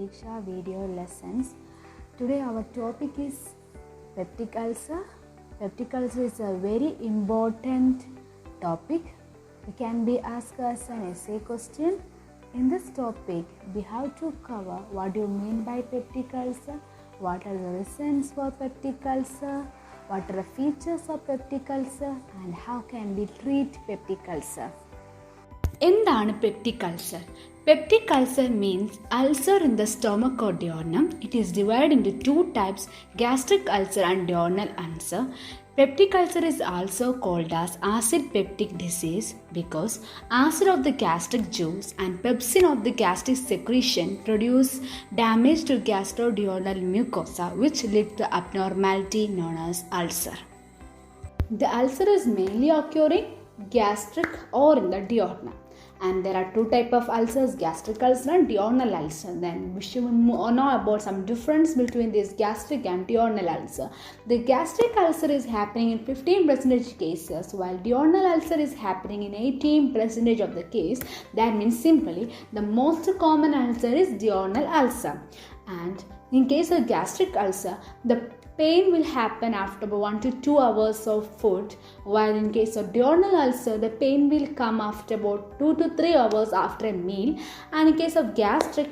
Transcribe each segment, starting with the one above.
Diksha video lessons. Today our topic is peptic ulcer. Peptic ulcer is a very important topic. It can be asked as an essay question. In this topic, we have to cover what do you mean by peptic ulcer, what are the reasons for peptic ulcer, what are the features of peptic ulcer, and how can we treat peptic ulcer. എന്താണ് peptic ulcer? Peptic ulcer means ulcer in the stomach or duodenum. It is divided into two types, gastric ulcer and duodenal ulcer. Peptic ulcer is also called as acid peptic disease because acid of the gastric juice and pepsin of the gastric secretion produce damage to gastroduodenal mucosa which lead to abnormality known as ulcer. The ulcer is mainly occurring gastric or in the duodenum. And there are two types of ulcers, gastric ulcer and duodenal ulcer. Then we should know about some difference between this gastric and duodenal ulcer. The gastric ulcer is happening in 15% cases while duodenal ulcer is happening in 18% of the case. That means simply the most common ulcer is duodenal ulcer. And in case of gastric ulcer, the pain will happen after 1 to 2 hours of food, while in case of duodenal ulcer, the pain will come after about 2 to 3 hours after a meal. And in case of gastric,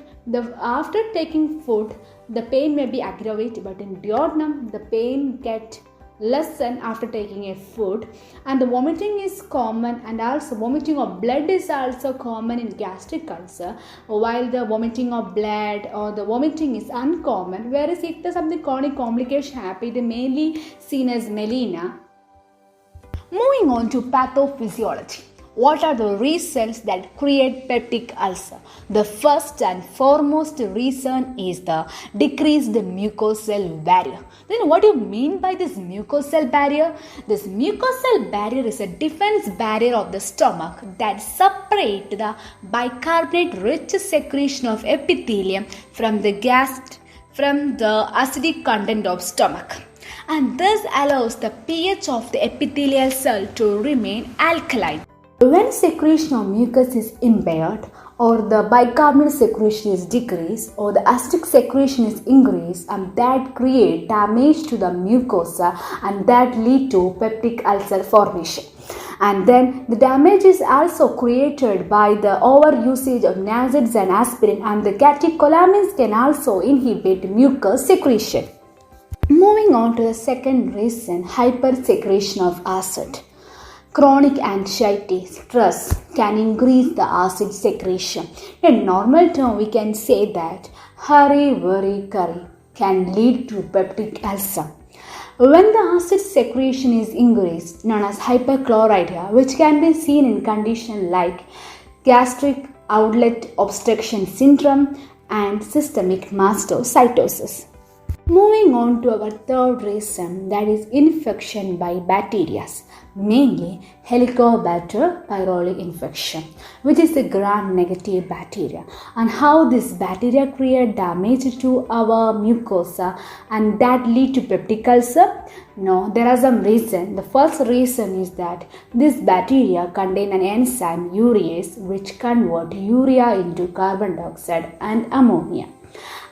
after taking food, the pain may be aggravated, but in duodenum, the pain get lessen after taking a food. And the vomiting is common, and also vomiting of blood is also common in gastric ulcer, while the vomiting of blood or the vomiting is uncommon. Whereas if there's something chronic complication happen, it is mainly seen as melena. Moving on to pathophysiology. What are the reasons that create peptic ulcer? The first and foremost reason is the decreased mucosal barrier. Then what do you mean by this mucosal barrier? This mucosal barrier is a defense barrier of the stomach that separates the bicarbonate rich secretion of epithelium from the acidic content of stomach. And this allows the pH of the epithelial cell to remain alkaline. When secretion of mucus is impaired, or the bicarbonate secretion is decreased, or the acidic secretion is increased, and that create damage to the mucosa, and that lead to peptic ulcer formation. And then the damage is also created by the overusage of NSAIDs and aspirin, and the catecholamines can also inhibit mucus secretion. Moving on to the second reason, hypersecretion of acid. Chronic anxiety, stress can increase the acid secretion. In normal term, we can say that hurry, worry, curry can lead to peptic ulcer. When the acid secretion is increased, known as hyperchlorhydria, which can be seen in conditions like gastric outlet obstruction syndrome and systemic mastocytosis. Moving on to our third reason, that is infection by bacteria, mainly Helicobacter pylori infection, which is a gram-negative bacteria, and how this bacteria create damage to our mucosa and that lead to peptic ulcer. No, there are some reasons. The first reason is that this bacteria contain an enzyme urease which convert urea into carbon dioxide and ammonia.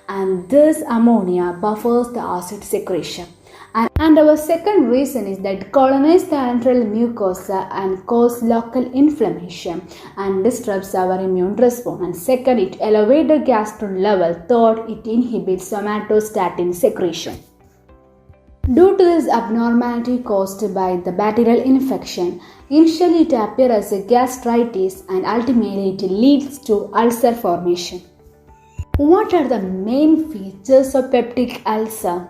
And this ammonia buffers the acid secretion. And our second reason is that colonize the antral mucosa and cause local inflammation and disrupts our immune response. And second, it elevates the gastron level. Third, it inhibits somatostatin secretion. Due to this abnormality caused by the bacterial infection, initially it appears as a gastritis and ultimately it leads to ulcer formation. What are the main features of peptic ulcer?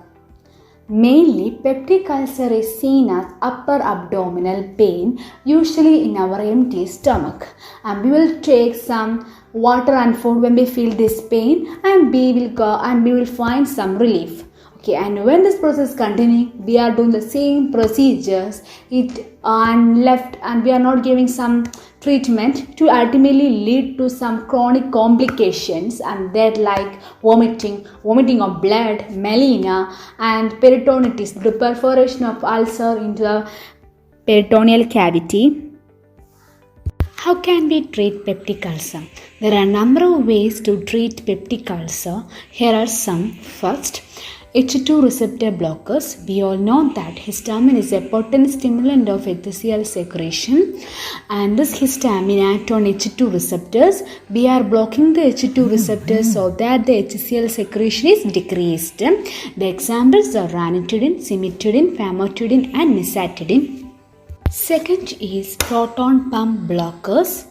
Mainly, peptic ulcer is seen as upper abdominal pain, usually in our empty stomach. And we will take some water and food when we feel this pain, and we will find some relief. Okay, and when this process is continuing, we are doing the same procedures and we are not giving some treatment to ultimately lead to some chronic complications, and that like vomiting of blood, melena, and peritonitis, the perforation of ulcer into the peritoneal cavity. How can we treat peptic ulcer? There are a number of ways to treat peptic ulcer. Here are some. First, H2 receptor blockers. We all know that histamine is a potent stimulant of HCl secretion, and this histamine acts on H2 receptors. We are blocking the H2 receptors so that the HCl secretion is decreased. The examples are ranitidine, cimetidine, famotidine, and nisatidine. Second is proton pump blockers.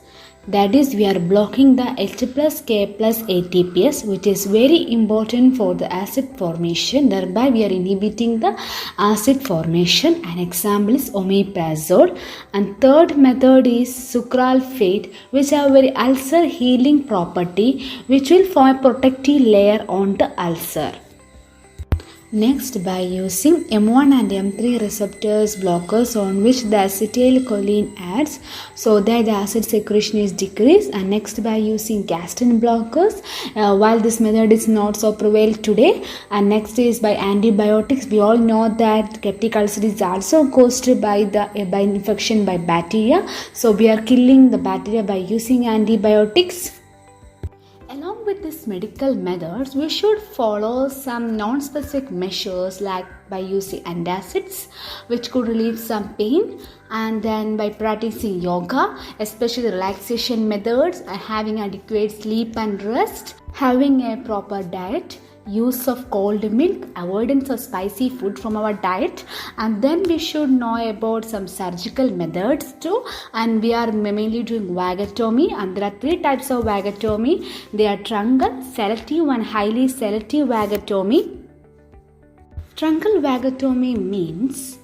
That is, we are blocking the H plus K plus ATPase, which is very important for the acid formation. Thereby, we are inhibiting the acid formation. An example is omeprazole. And third method is sucralfate, which have very ulcer healing property, which will form a protective layer on the ulcer. Next, by using M1 and M3 receptors blockers on which the acetylcholine acts so that the acid secretion is decreased, and next by using gastrin blockers while this method is not so prevalent today, and next is by antibiotics. We all know that peptic ulcer is also caused by infection by bacteria, so we are killing the bacteria by using antibiotics. Along with these medical methods, we should follow some non-specific measures like by using antacids, which could relieve some pain, and then by practicing yoga, especially relaxation methods, and having adequate sleep and rest, having a proper diet, use of cold milk, avoidance of spicy food from our diet, and then we should know about some surgical methods too. And we are mainly doing vagotomy, and there are 3 types of vagotomy. They are truncal, selective, and highly selective vagotomy. Truncal vagotomy means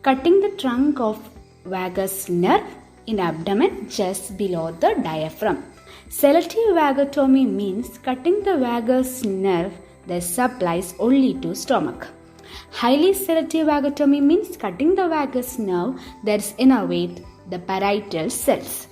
cutting the trunk of vagus nerve in abdomen just below the diaphragm. Selective vagotomy means cutting the vagus nerve that supplies only to stomach. Highly selective vagotomy means cutting the vagus nerve that innervates the parietal cells.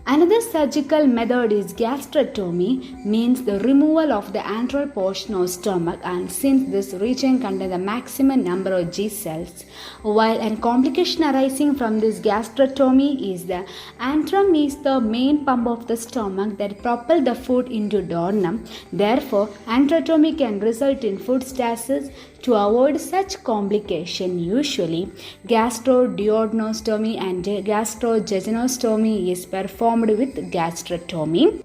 Another surgical method is gastrotomy, means the removal of the antral portion of stomach, and since this region contains the maximum number of G cells, while a complication arising from this gastrotomy is the antrum is the main pump of the stomach that propels the food into duodenum. Therefore, antrotomy can result in food stasis. To avoid such complication, usually gastroduodenostomy and gastrojejunectomy is performed with gastrotomy.